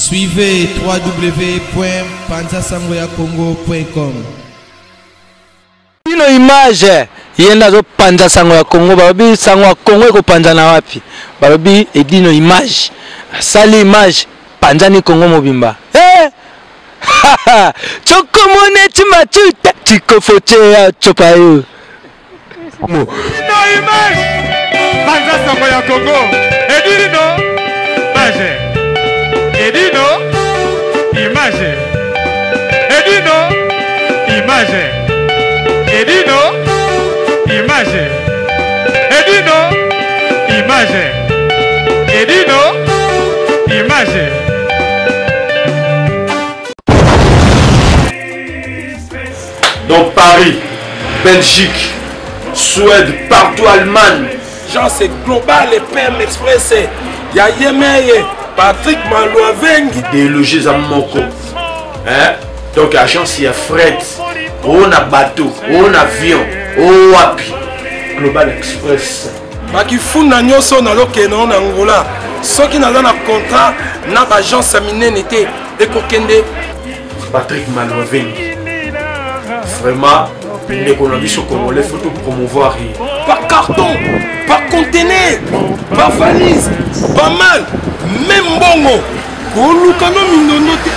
Suivez www.panzasangoyacongo.com. Ino image yenda zo panza sango ya Congo babi sango ya Congo eko panza na wapi babi edino image sali image panza ni Congo mobimba chokomone chimachuta chikofoche ya chopayo ino image panza sango ya Congo edino image edino image edino image edino image edino image edino image. Dans Paris, Belgique, Suède, partout Allemagne. Genre c'est global et PM Express. Ya Yemeye, Patrick Malouavengi. Des logis à Moko. Hein? Donc agence il y a fret. On a bateau, on a avion, on a Global Express. Bakifuna nyoso na lokeno na Angola. Soki naza na contrat na agence minene te ekokende Patrick Malouavengi. Vraiment, l'économie sur Congolais, il faut tout promouvoir. par carton, par conteneur, par valise, pas mal, même bongo. Kolukano mindono te.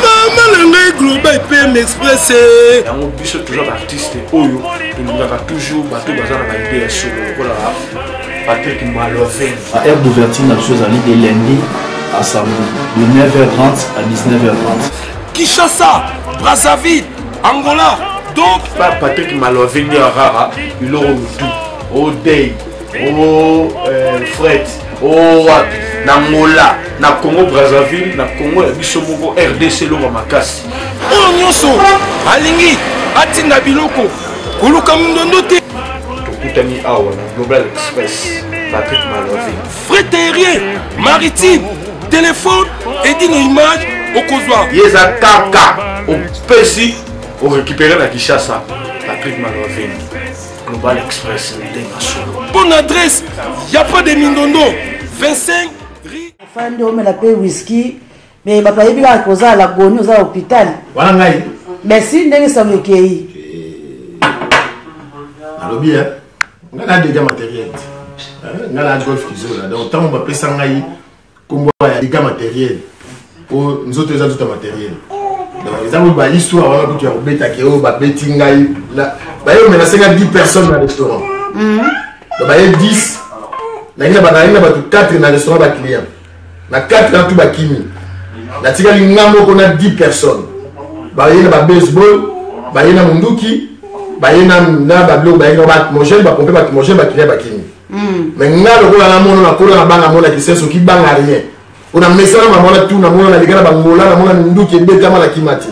Maman global PM Express. On bus toujours artiste Oyo, il nous a toujours battu bazar na idée sur le Patrick Malouavengi. À heure d'ouverture, la chose à de lundi à samedi, de 9h30 à 19h30. Kinshasa, Brazzaville, Angola. Donc, pas Patrick Malouavengi à Rara, il aura tout. Au Day, au Fred, au Angola, na Congo Brazzaville, na Congo Bisomoko, RDC Loma Makasi. oh nyoso, alingi, atina biloko, koluka mundondo te. Tokutani awa na Global Express, Patrick Malouavengi. Fret aérien, maritime, téléphone, et dit nos images au Kozwa. Yeza Kaka, au Pessi, au récupérer la Kinshasa, Patrick Malouavengi. Global Express, Bonne adresse, il n'y a pas de Mindondo. 25 riz. Fandi on la paye whisky, mais ma paye bien cause à la bonne aux hôpital. Voilà ngai. Merci ndenge ça me kei. Alobi hein. On a déjà matériel. On a golf kizo là. Donc tant on va pesa ngai kombo ya dégâts matériel. Pour nous autres tout matériel. Donc les amis ba histoire wana kutu ya kubeta keo ba beti ngai là. Ba yo mais là 10 personnes dans le restaurant. Donc ba 10 na ina ba 4 dans le restaurant ba client. Na 4 dans tout ba kimi. Na tika lingambo ko na 10 personnes. Ba yena ba baseball, ba yena munduki, ba yena na ba bloc ba yena ba manger ba pomper ba manger ba client ba kimi. Mais ngalo ko na mono na ko na banga mona ki senso ki banga rien. On a messé na mona tout na mona na ligana ba ngola na mona munduki beta mala kimati.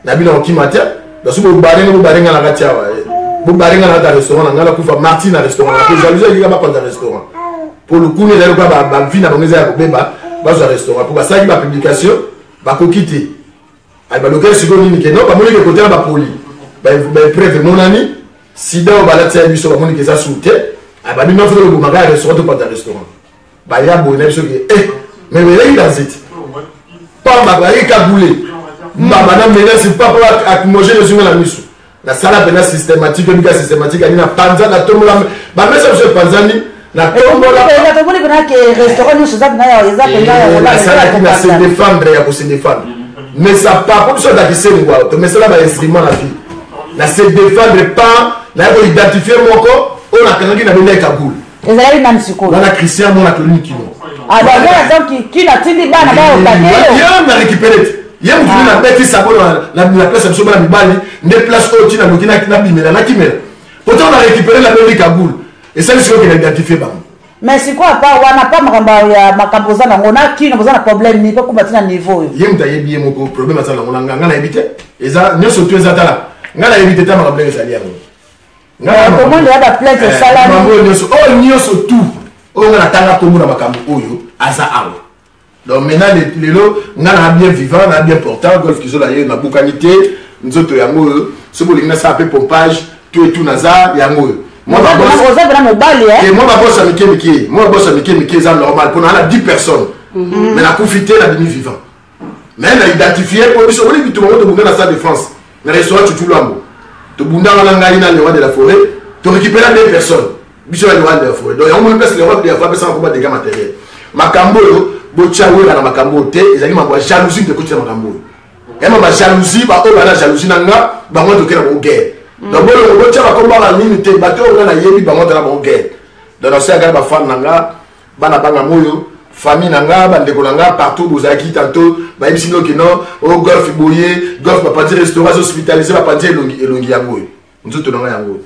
Na bino kimati. Ba subo barenga na katia wa. Bo barenga na restaurant na ngala kufa Martin na restaurant. Ko jalousie ki ba pa dans restaurant. Pour le coup, les gens qui ont vu dans les restaurant, pour ça, la publication, va quitter. Le local, c'est non, pas mon côté, va poli. Bref, mon ami, si dans le balade, c'est lui, sur mon qui est sous-té, il va nous faire le magasin restaurant ou pas dans le restaurant. Il y a un bon élève qui est, mais il a zit. Pas ma barrière qui a boulé. Madame, c'est pas pour manger le sucre à la mission. La salle a systématique, il y a systématique, il y a panza, la tombe, mais ça, c'est panzani. La tombe là. La se défendre, il y a pour se défendre. Mais ça pas pour ça d'acquiescer quoi. Mais ça là va instrument la vie. La se défendre pas, là il faut identifier mon corps. On a quelqu'un qui n'a pas Kaboul. Et ça là même psycho. On a Christian mon a connu qui non. Ah donc qui n'a tindi ba na ba au paquet. Il a récupéré. Il y a une na bête ça la place de Sobala Mibali, ne place au Tina Burkina na bimela na kimela. Pourtant on a récupéré la belle Kaboul. Et ça, c'est ce qu'il a identifié. Mais c'est quoi, on n'a pas makamboza na ngona qui n'a pas de problème ni pas combattre à niveau. Yem ta yebi mon problème à ça na ngona ngana éviter. Et ça ne surtout ça là. Ngana éviter ta problème ça lié. Comment il y a de plainte de salaire. Oh nyoso tout. Oh ngana tanga ko muna makambo oyo aza awo. Donc maintenant les lots ngana bien vivant, on bien portant golf kizo la na bukanité, nzoto yango ce bolinga ça appelle pompage, tout et tout naza yango. Moi, ma bosse à Mickey, ça normal. Pour 10 personnes. Mais la confité, la demi-vivant. mais on a identifié pour les gens qui ont dans la salle de France dans le restaurant Chuchulambo tu bunda dans le roi de la forêt tu récupères des personnes biso le roi de la forêt donc on place le roi de la forêt sans combat de dégâts matériels makambo bochawe na makambo te ezali ma jalousie de côté makambo et ma jalousie ba o la jalousie nanga ba mo to kena bo guerre donc bon bocha ba combat la ligne te bato na yebi ba mo to na bo guerre donc on sait que ba fan nanga bana banga moyo famille nanga bandeko nanga partout bozaki tantôt ba ebisino que non au golf boyer golf ba pas restaurant hospitalisé ba pas elongi yango nzoto nanga yango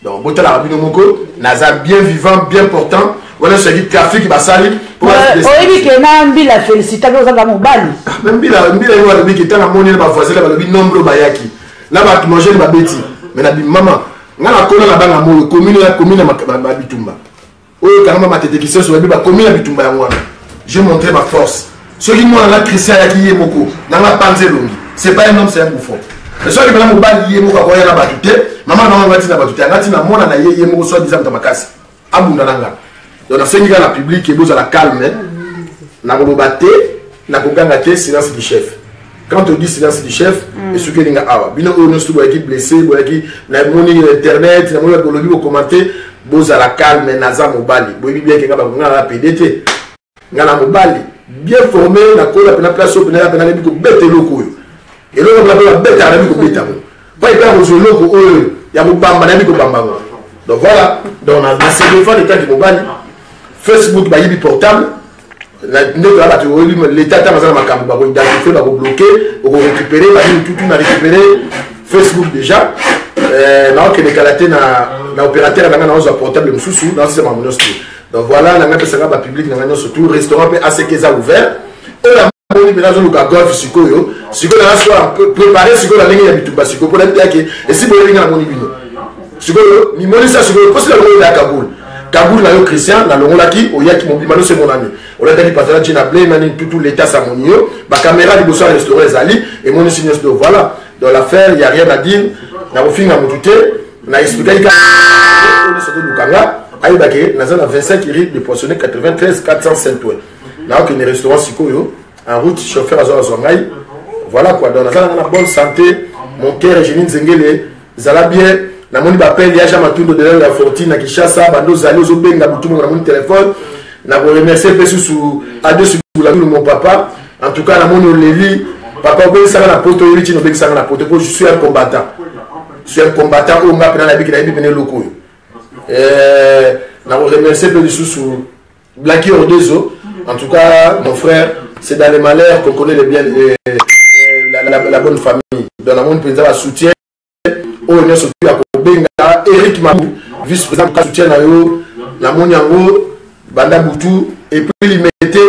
donc botala rabino moko naza bien vivant bien portant voilà ce qui trafic ba sali oui que na mbila félicitations za mobali même mbila yo alobi que tana moni ba voisin ba lobi nombre ba yaki na ba manger ba beti mais na bi maman ngana kona na banga moyo commune ba bitumba oyo kanga matete qui se sur ba commune ya bitumba ya mwana je montrer ma force ceux qui moi la Christian yaki ye moko na nga panzelongi c'est pas un homme c'est un bouffon le soir que bana mobali ye moko ko ya na batute maman na ngati na batute ngati na mona na ye moko soit disant tamakasi abunda nanga donc c'est la public et vous à la calme na kolobate na koganga te silence du chef quand on dit silence du chef et ce que linga awa bino on se doit qui blessé boyaki na moni internet na moni ko lobi ko commenter vous à la calme naza mobali boyi bien que ngaba ngala PDT ngala mobali bien formé na ko la place au na na biko bete loko et là on va bete na biko beta pas il va aux loko ya mobamba na biko bamba donc voilà donc on a ces défense l'état du mobali Facebook ba yibi portable l'état ta mazana makambo ba ko identifier ba ko bloquer ou ko récupérer ba tout na récupérer Facebook déjà na que décalaté na opérateur na na portable mususu dans ce moment donc voilà na ngapesa ba public na ngano surtout restaurant pe asekeza ouvert et la moni bena zo luka golf sikoyo na soit préparer sikoyo la ligne ya bitumba sikoyo pour être que et si bolinga na moni bino sikoyo mi moni ça sikoyo parce que la ya Kaboul na yo Christian na longolaki oyaki mobimano c'est mon ami on a dit passer Gina Blé nani tout l'état samonio ba caméra di bosso restaurant ezali et mon signes de voilà dans l'affaire il y a rien à dire na ofinga mutute na expliquer ka on est surtout lukanga ayibake na zone 25 rue de poissonner 93 405 na aucun restaurant sikoyo en route chauffeur azo zongai voilà quoi dans la bonne santé mon cœur Génie Nzengele zala bien na moni bapel ya jama tundo de la fortune na Kishasa bando zali zo benga butumo na moni téléphone na ko remercier pe sous ade sur la mon papa en tout cas na moni oleli papa obe sala na poto yiti no be sala na poto je suis un combattant au ngap na biki na biki ne loko na ko remercier pe sous Blacky Ordezo en tout cas mon frère c'est dans les malheurs qu'on connaît les bien la bonne famille dans la monde président soutien au ne soutien benga Eric Mabou vice-président de soutien na yo na monyango banda butu et puis il mettait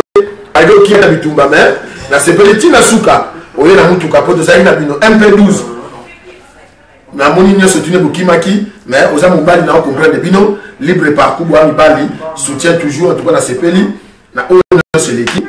ayo qui na bitumba mais na sepeliti na suka oye na mutu kapoto za ina bino MP12 na moni nyo soutien bukimaki mais oza mobali na comprendre bino libre parcours boa mibali soutien toujours en tout cas na sepeli na oyo c'est l'équipe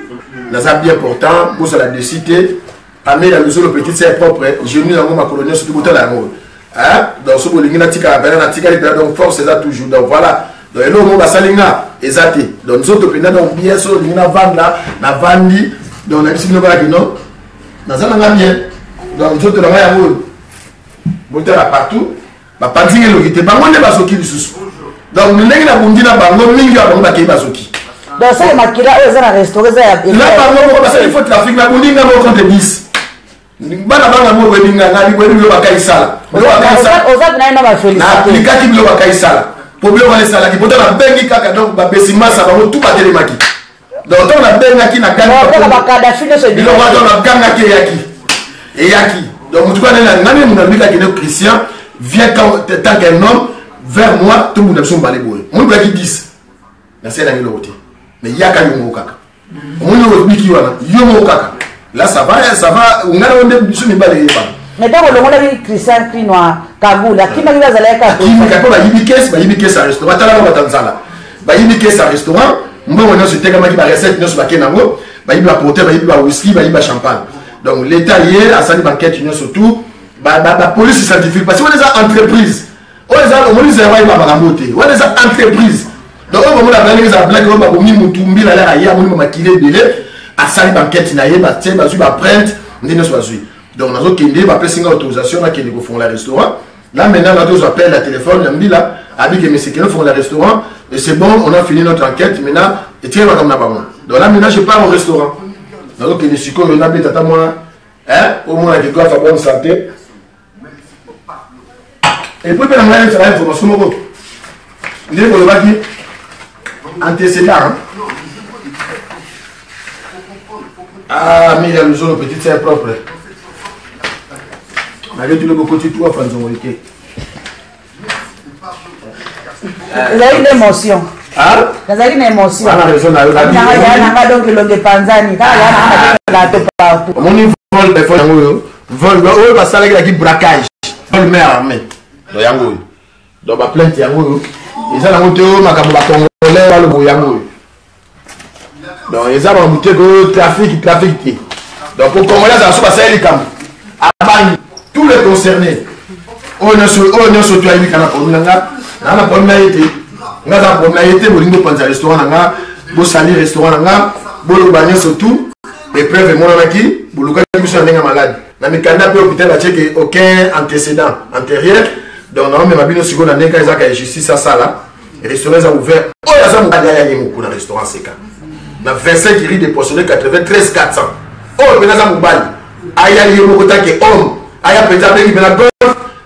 na za bien important pour la décité amener la maison le petit c'est propre génie na ma colonie surtout botal la mode hein dans ce bolingi na tika na tika donc force ça toujours donc voilà donc le mot basalinga ezate donc nous autres pena donc bien so lingina vanda na vandi donc na bisino ba kino na zana ngamie donc nous autres na ya mode botal partout ba panzinga lo kite ba ngone basoki lisusu donc ndenge na bundina bango mingi ba bango ba ke basoki donc ça makila eza na restaurant za ya là bango ko basali faut trafic na bundinga mo contre 10 bana banga mo welinga ngani welinga ba kaisala oza na ina ba féliciter na likaki bilo ba kaisala problème wala sala ki potana bengi kaka donc ba besimasa ba tout ba telemaki donc on a benga ki na kanga ba kada fine se bilo wa donc na kanga ki yaki donc mutu kana ngani mun nabika ki ne Christian vient tant qu'un homme vers moi tout le monde sont balé boy mun ba ki 10 na sela ngilo wote mais yaka yo mo kaka mun yo biki wana yo mo kaka là ça va on a on est sur les balles mais donc on a vu Christian Krinoa Kaboula qui m'a dit azaleka qui m'a pas yibike ça restaurant tala ba tanzala ba yibike ça restaurant mbo on se teka maki ba recette no so ba kenango ba yiba porter ba yiba whisky ba yiba champagne donc l'état hier a sali banquette union surtout ba police scientifique parce que on les a entreprises on les a on les a ba ba ngamote on les a entreprises donc on va la blague ça blague ba ko mi mutumbi la ya mo makile belé asali banquête na ye batie bazwi baprinte nde nyonso bazwi donc nazokende bapesinga autorisation nakende kofongola restaurant là maintenant nazo appelle la téléphone ya mbila abike mesekele fongola restaurant et c'est bon on a fini notre enquête maintenant etie makambo na bango donc là maintenant je pars au restaurant nazokende sikoyo nabeta ata mwana au moins avec quoi bonne santé et puis on a une information moko ndé ko lobaki antécédent ah mais il y a le zone petit c'est propre mais tu le beaucoup tu toi fanzo weke il a une émotion ah il a une émotion on a raison na yo la nanga donc longue panzani kala na to partout mon niveau vol téléphone yango vol o ba sala ki braquage vol mer armée do yango do ba plainte yango eza nango te o makambo ba congolais ba lo yango donc eza ba muté ko trafic te donc pour congolais ça so ba sala likambo abani tous les concernés on ne se tu ayi kana pour nanga na pour na été nga za pour na été bolingo panza restaurant nanga bo sali restaurant nanga bo lo banyo surtout les preuves monaki boluka biso ndenga malade na mikanda pe hôpital ba checker aucun antécédent antérieur donc non mais mabino siko na ndenga ezaka justice à ça là restaurant a ouvert oh ya za mukanda ya yemu na restaurant seka na 25 riz de portionné 93 400 oh mais za mubali aya yemo kotake homme aya peta bengi bena golf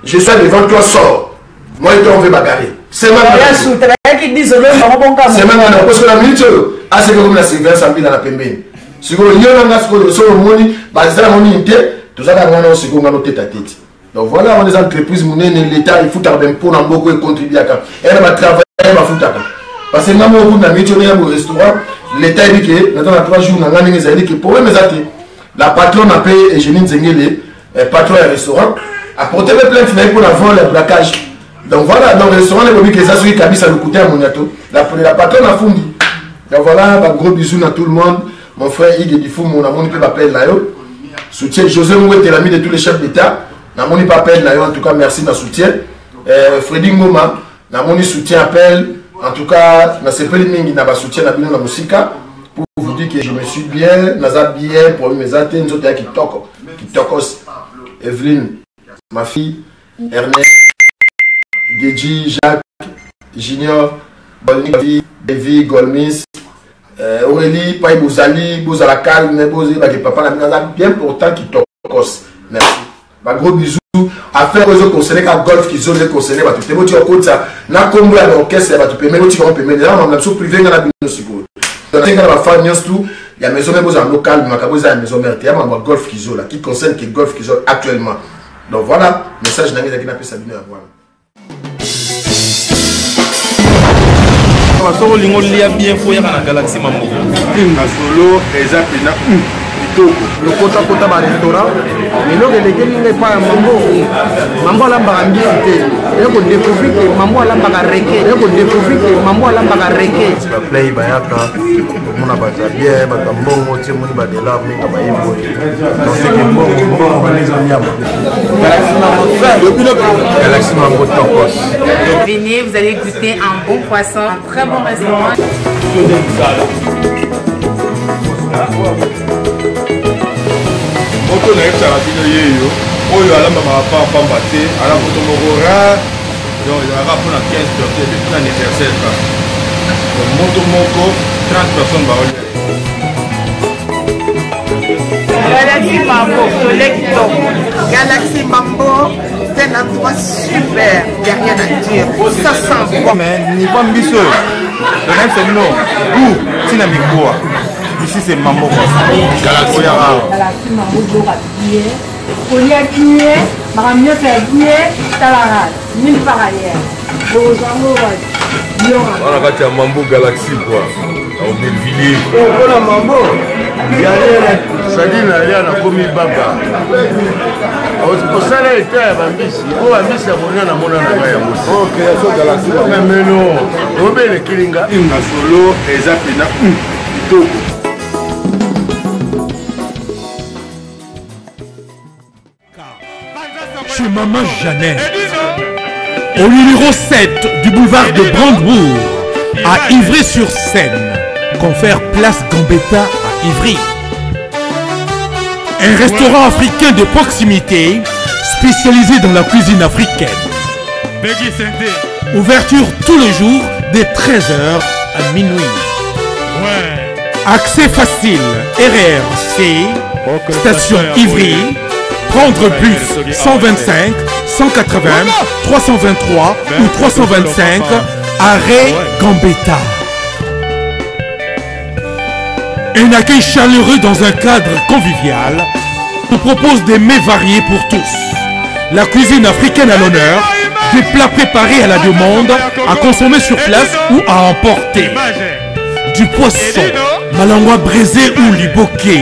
je suis devant toi sors moi je t'en vais bagarrer c'est ma qui disent le bon cas c'est même parce que la minute à ce que comme la surveillance en ville na pembeni siko yo nga siko so moni bazala moni inte tozaka ngana siko ngano tête à tête donc voilà on les entreprises monene l'état il faut tarder pour na mboko et contribuer à elle va travailler va foutaka parce que ngamo ku na minute na au restaurant l'état dit que dans 3 jours na ngani ngeza dit que problème ezate la patronne a payé et Jenine Nzengele patron du restaurant a porté plainte pour la vol et braquage donc voilà dans le restaurant les bobis que ça sur kabisa le côté à Moniato la patronne a fondi donc voilà un gros bisou à tout le monde. Mon frère Igué Difou, mon amour, peut pas là. Soutien José Mouet, l'ami de tous les chefs d'État. Namoni pas là. En tout cas, merci de soutien. Freddy Ngoma, Namoni soutien appel. En tout cas, na sepeli mingi na ba soutien na bino na musika pour vous dire que je me suis bien, naza bien pour mes athènes, nzoto ya kitokos. Evelyne, ma fille, Ernest, Gedji, Jacques, Junior, Bolini, Davy, Golmis. Aurélie, Paye Bouzali, Bouzala calme, Bouzali, papa n'a bien pourtant qui tokos. Merci. Bah gros bisous. Affaire aux concernés qu'à golf qui zone les concernés, bah tu t'es motivé au côté ça. N'a combo à l'orchestre, bah tu peux mettre, tu peux mettre. Là on a besoin privé dans la bulle secours. Dans la famille tout, il y a maison même en local, mais quand la maison mère, il y a un golf qui zone là, qui concerne qui golf qui zone actuellement. Donc voilà, message n'a rien à dire ça bien à voir. Solo lingo lia bien foya na Galaxy Mambo. Na solo eza pena kitoko. Le kota ba restaurant. Mais lo geleke ninga pa mambo. Mambo la mbambi te. Et ko découvrir que mambo la mbaka reke. Et ko découvrir que mambo la mbaka reke. Ba play bayaka. Mona baza bien ba tambongo ti moni ba de la minga ba yebo. Donc c'est que bon ba les onyama. Galaxy Mambo tokos. Venez, vous allez goûter un bon poisson, un très bon restaurant. Moto na yebisaka bino yeyo oyo alambaka pamba te ala moto moko rare donc ezalaka mpona 15 personnes epe mpona anniversaire kaka donc moto moko 30 personnes baolia Galaxy Mambo, Galaxy Mambo, c'est un endroit super, il n'y a rien à dire, ça sent bon. Mais ni pas mbiso, le même c'est non, goût, c'est la mikoa. Ici c'est Mambo. Galaxy Mambo, bien, on y a bien, mais mieux faire bien, ça va, mille par ailleurs. On a gâté un Mambo Galaxy quoi, au Bellevilliers. On a Mambo. Sadine alia na komi baba. Osala eta ya bambisi. O bambisi ya mona na mona na ba ya mosi. OK, so Galaxy. Mais non, obele kilinga. Na solo eza pena kitoko. Chez Maman Jeannette, au numéro 7 du boulevard de Brandebourg, à Ivry-sur-Seine, confère place Gambetta à Ivry. Un restaurant africain de proximité spécialisé dans la cuisine africaine. Ouverture tous les jours dès 13h à minuit. Accès facile, RRC, station Ivry, prendre bus 125, 180, 323 ou 325, arrêt Gambetta. Un accueil chaleureux dans un cadre convivial nous propose des mets variés pour tous. La cuisine africaine à l'honneur, des plats préparés à la demande, à consommer sur place ou à emporter. Du poisson, malangwa braisé ou liboké,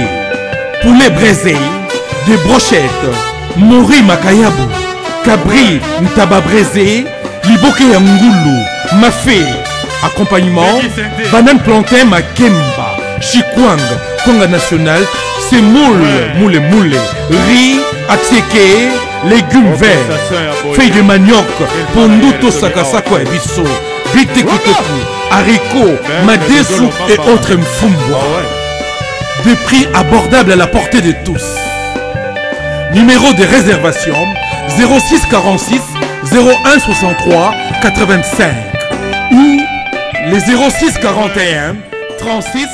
poulet braisé, des brochettes, mori makayabu, cabri ntaba braisé, liboké ya ngulu, mafé, accompagnement, banane plantain makemba, chikwang, konga national, semoule, moule, riz, atseke, légumes verts, feuilles de manioc, ponduto sakasako et bisso, bitekuteku, haricots, madesu et autres mfumbwa. Des prix abordables à la portée de tous. Numéro de réservation 06 46 01 63 85 ou les 06 41 36